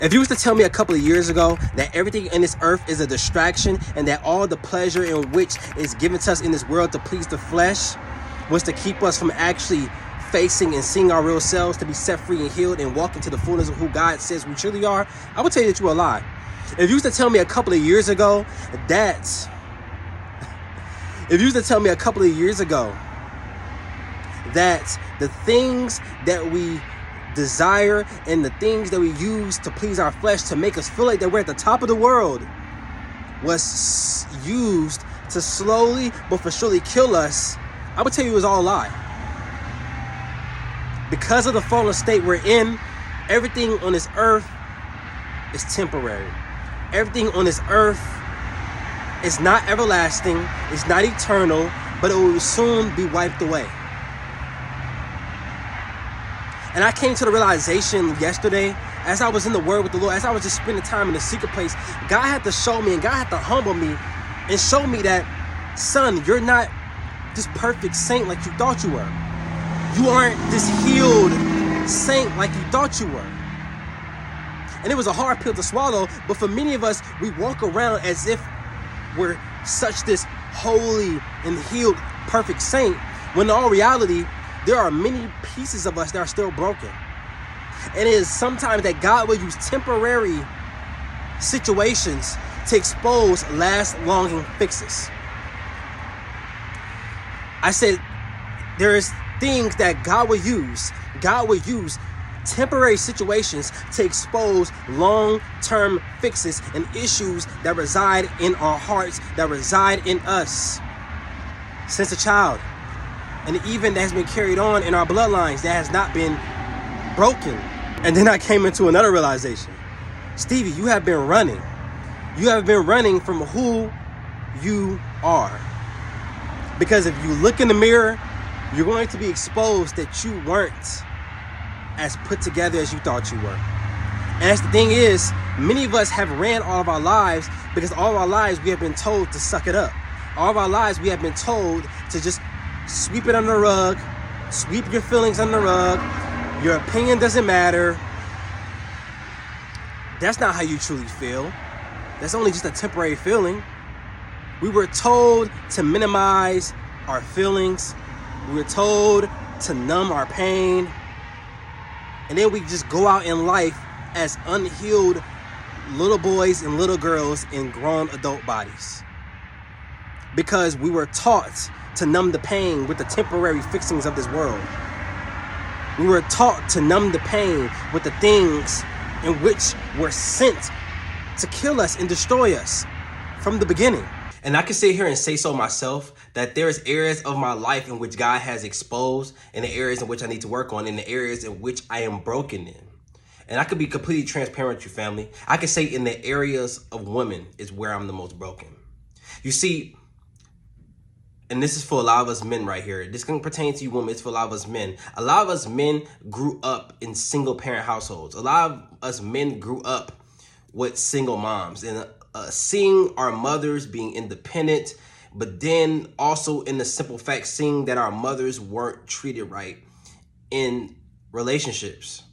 If you was to tell me a couple of years ago that everything in this earth is a distraction and that all the pleasure in which is given to us in this world to please the flesh was to keep us from actually facing and seeing our real selves, to be set free and healed and walk into the fullness of who God says we truly are, I would tell you that you were a lie. If you was to tell me a couple of years ago that the things that we desire and the things that we use to please our flesh to make us feel like that we're at the top of the world was used to slowly but for surely kill us, I would tell you it was all a lie. Because of the fallen state we're in, everything on this earth is temporary. Everything on this earth is not everlasting, it's not eternal, but it will soon be wiped away. And I came to the realization yesterday, as I was in the Word with the Lord, as I was just spending time in the secret place, God had to show me and God had to humble me and show me that, son, you're not this perfect saint like you thought you were. You aren't this healed saint like you thought you were. And it was a hard pill to swallow, but for many of us, we walk around as if we're such this holy and healed, perfect saint, when in all reality, there are many pieces of us that are still broken. And it is sometimes that God will use temporary situations to expose last-longing fixes. I said there is things that God will use. God will use temporary situations to expose long-term fixes and issues that reside in our hearts, that reside in us since a child. And even that has been carried on in our bloodlines that has not been broken. And then I came into another realization. Stevie, you have been running. You have been running from who you are. Because if you look in the mirror, you're going to be exposed that you weren't as put together as you thought you were. And that's the thing is, many of us have ran all of our lives because all of our lives we have been told to suck it up. All of our lives we have been told to just sweep it under the rug, sweep your feelings under the rug, your opinion doesn't matter. That's not how you truly feel. That's only just a temporary feeling. We were told to minimize our feelings. We were told to numb our pain. And then we just go out in life as unhealed little boys and little girls in grown adult bodies. Because we were taught to numb the pain with the temporary fixings of this world. We were taught to numb the pain with the things in which were sent to kill us and destroy us from the beginning. And I can sit here and say so myself, that there's areas of my life in which God has exposed, and the areas in which I need to work on, and the areas in which I am broken in. And I could be completely transparent with you, family. I can say in the areas of women is where I'm the most broken. You see, and this is for a lot of us men right here. This can pertain to you women. It's for a lot of us men. A lot of us men grew up in single parent households. A lot of us men grew up with single moms and seeing our mothers being independent, but then also in the simple fact, seeing that our mothers weren't treated right in relationships.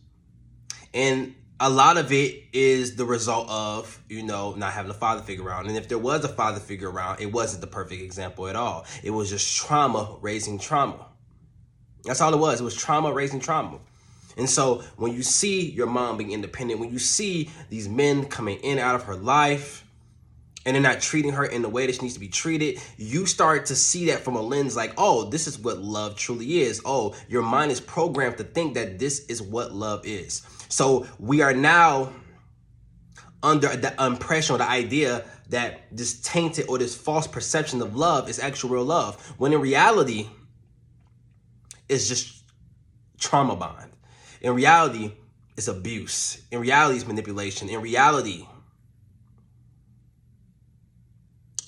And a lot of it is the result of, not having a father figure around. And if there was a father figure around, it wasn't the perfect example at all. It was just trauma raising trauma. That's all it was. It was trauma raising trauma. And so when you see your mom being independent, when you see these men coming in and out of her life, and they're not treating her in the way that she needs to be treated, you start to see that from a lens like, oh, this is what love truly is. Oh, your mind is programmed to think that this is what love is. So we are now under the impression or the idea that this tainted or this false perception of love is actual real love, when in reality, it's just trauma bond. In reality, it's abuse. In reality, it's manipulation. In reality,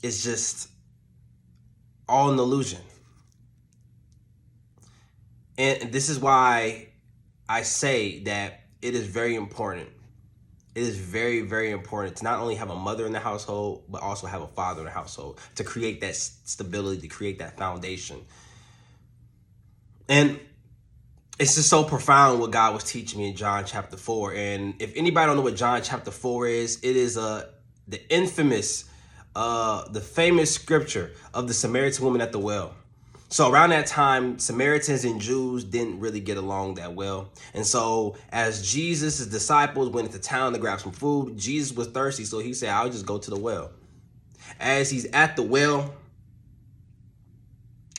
it's just all an illusion. And this is why I say that it is very important. It is very, very important to not only have a mother in the household, but also have a father in the household to create that stability, to create that foundation. And It's just so profound what God was teaching me in John chapter 4. And if anybody don't know what John chapter 4 is, it is the infamous, the famous scripture of the Samaritan woman at the well. So around that time, Samaritans and Jews didn't really get along that well. And so as Jesus' disciples went into town to grab some food, Jesus was thirsty. So he said, I'll just go to the well. As he's at the well,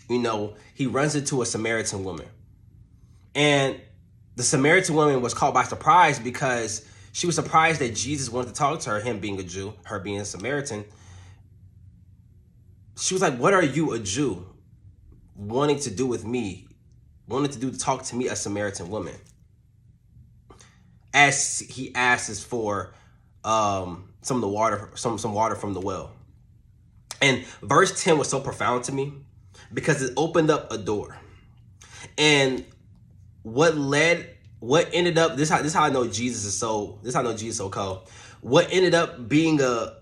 he runs into a Samaritan woman. And the Samaritan woman was caught by surprise because she was surprised that Jesus wanted to talk to her, him being a Jew, her being a Samaritan. She was like, what are you, a Jew, wanting to do with me, to talk to me, a Samaritan woman? As he asks for some of the water, some water from the well. And verse 10 was so profound to me because it opened up a door. And what ended up, this is how I know Jesus is so cold. What ended up being a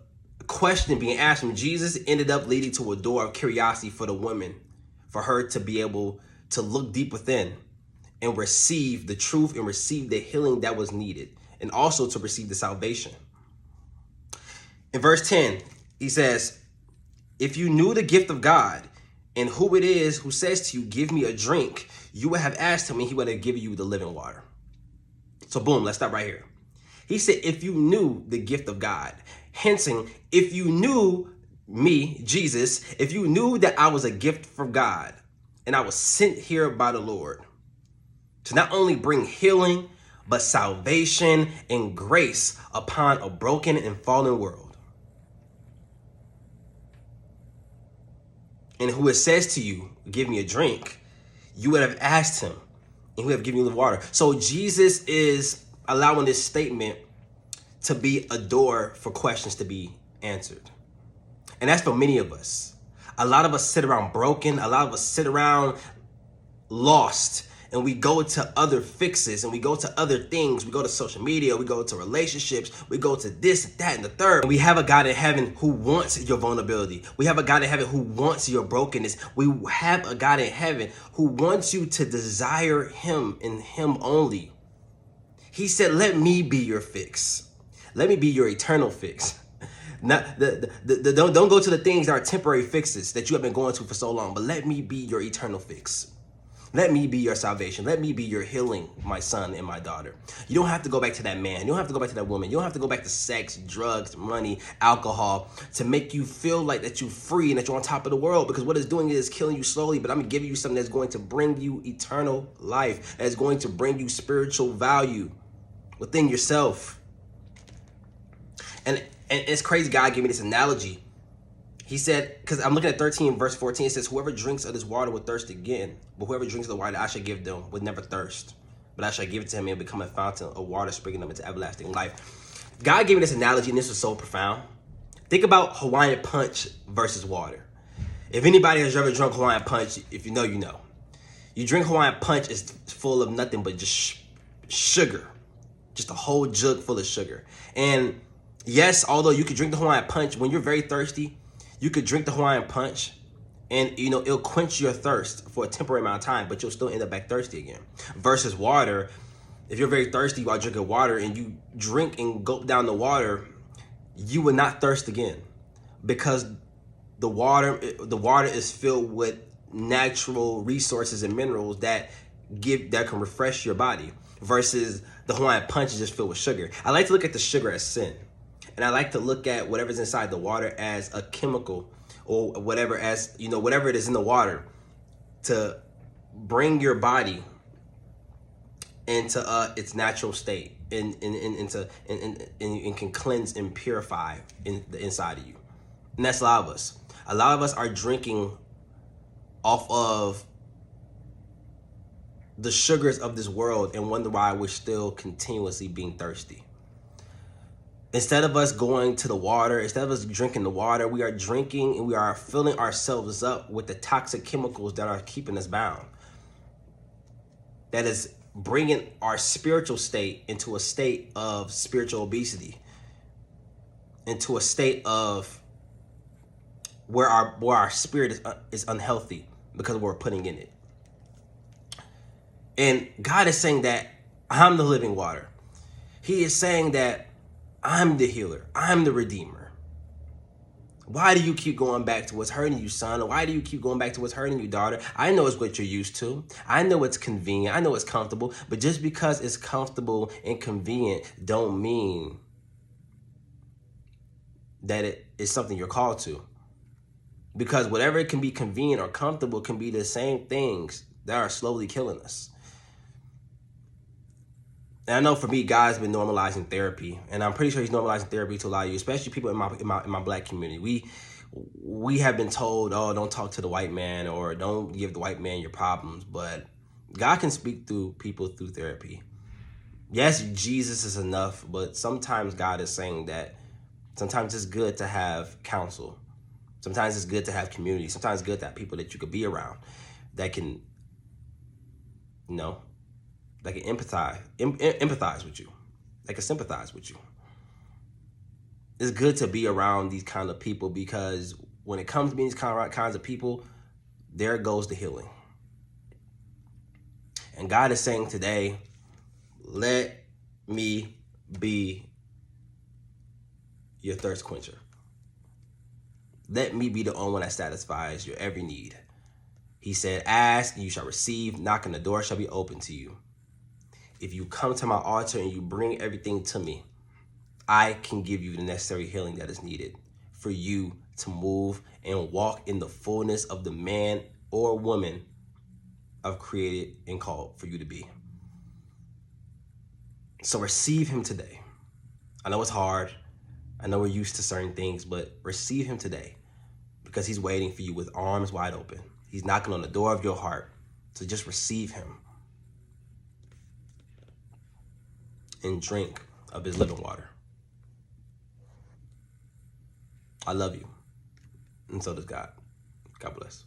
question being asked from Jesus ended up leading to a door of curiosity for the woman, for her to be able to look deep within and receive the truth and receive the healing that was needed, and also to receive the salvation. In verse 10, he says, if you knew the gift of God and who it is who says to you, give me a drink, you would have asked him and he would have given you the living water. So boom, let's stop right here. He said, if you knew the gift of God, hinting, if you knew me, Jesus, if you knew that I was a gift from God and I was sent here by the Lord to not only bring healing, but salvation and grace upon a broken and fallen world. And who it says to you, give me a drink, you would have asked him and he would have given you the water. So Jesus is allowing this statement to be a door for questions to be answered. And that's for many of us. A lot of us sit around broken. A lot of us sit around lost. And we go to other fixes and we go to other things. We go to social media. We go to relationships. We go to this, that, and the third. And we have a God in heaven who wants your vulnerability. We have a God in heaven who wants your brokenness. We have a God in heaven who wants you to desire him and him only. He said, let me be your fix. Let me be your eternal fix. Not don't go to the things that are temporary fixes that you have been going to for so long, but let me be your eternal fix. Let me be your salvation. Let me be your healing, my son and my daughter. You don't have to go back to that man. You don't have to go back to that woman. You don't have to go back to sex, drugs, money, alcohol to make you feel like that you're free and that you're on top of the world, because what it's doing is killing you slowly. But I'm giving you something that's going to bring you eternal life, that's going to bring you spiritual value within yourself. And it's crazy. God gave me this analogy. He said, because I'm looking at 13 verse 14, it says, whoever drinks of this water will thirst again. But whoever drinks of the water I shall give them would never thirst. But I shall give it to him and become a fountain of water springing up into everlasting life. God gave me this analogy, and this was so profound. Think about Hawaiian punch versus water. If anybody has ever drunk Hawaiian punch, if you know, you know. You drink Hawaiian punch, it's full of nothing but just sugar. Just a whole jug full of sugar. And yes, although you could drink the Hawaiian punch, when you're very thirsty, you could drink the Hawaiian punch and, it'll quench your thirst for a temporary amount of time, but you'll still end up back thirsty again. Versus water, if you're very thirsty while drinking water and you drink and gulp down the water, you will not thirst again, because the water is filled with natural resources and minerals that can refresh your body, versus the Hawaiian punch is just filled with sugar. I like to look at the sugar as sin. And I like to look at whatever's inside the water as a chemical, or whatever as, whatever it is in the water, to bring your body into its natural state and can cleanse and purify in the inside of you. And that's a lot of us. A lot of us are drinking off of the sugars of this world and wonder why we're still continuously being thirsty. Instead of us going to the water, instead of us drinking the water, we are drinking and we are filling ourselves up with the toxic chemicals that are keeping us bound. That is bringing our spiritual state into a state of spiritual obesity, into a state of where our spirit is unhealthy because we're putting in it. And God is saying that I'm the living water. He is saying that I'm the healer. I'm the redeemer. Why do you keep going back to what's hurting you, son? Or why do you keep going back to what's hurting you, daughter? I know it's what you're used to. I know it's convenient. I know it's comfortable. But just because it's comfortable and convenient don't mean that it is something you're called to. Because whatever it can be convenient or comfortable can be the same things that are slowly killing us. And I know for me, God's been normalizing therapy, and I'm pretty sure He's normalizing therapy to a lot of you, especially people in my Black community. We have been told, oh, don't talk to the white man or don't give the white man your problems, but God can speak through people through therapy. Yes, Jesus is enough, but sometimes God is saying that sometimes it's good to have counsel. Sometimes it's good to have community. Sometimes it's good to have people that you could be around that can, that can empathize with you, that can sympathize with you. It's good to be around these kind of people, because when it comes to being these kinds of people, there goes the healing. And God is saying today, let me be your thirst quencher. Let me be the only one that satisfies your every need. He said, ask and you shall receive, knock and the door shall be open to you. If you come to my altar and you bring everything to me, I can give you the necessary healing that is needed for you to move and walk in the fullness of the man or woman I've created and called for you to be. So receive him today. I know it's hard. I know we're used to certain things, but receive him today, because he's waiting for you with arms wide open. He's knocking on the door of your heart. So just receive him and drink of his living water. I love you. And so does God. God bless.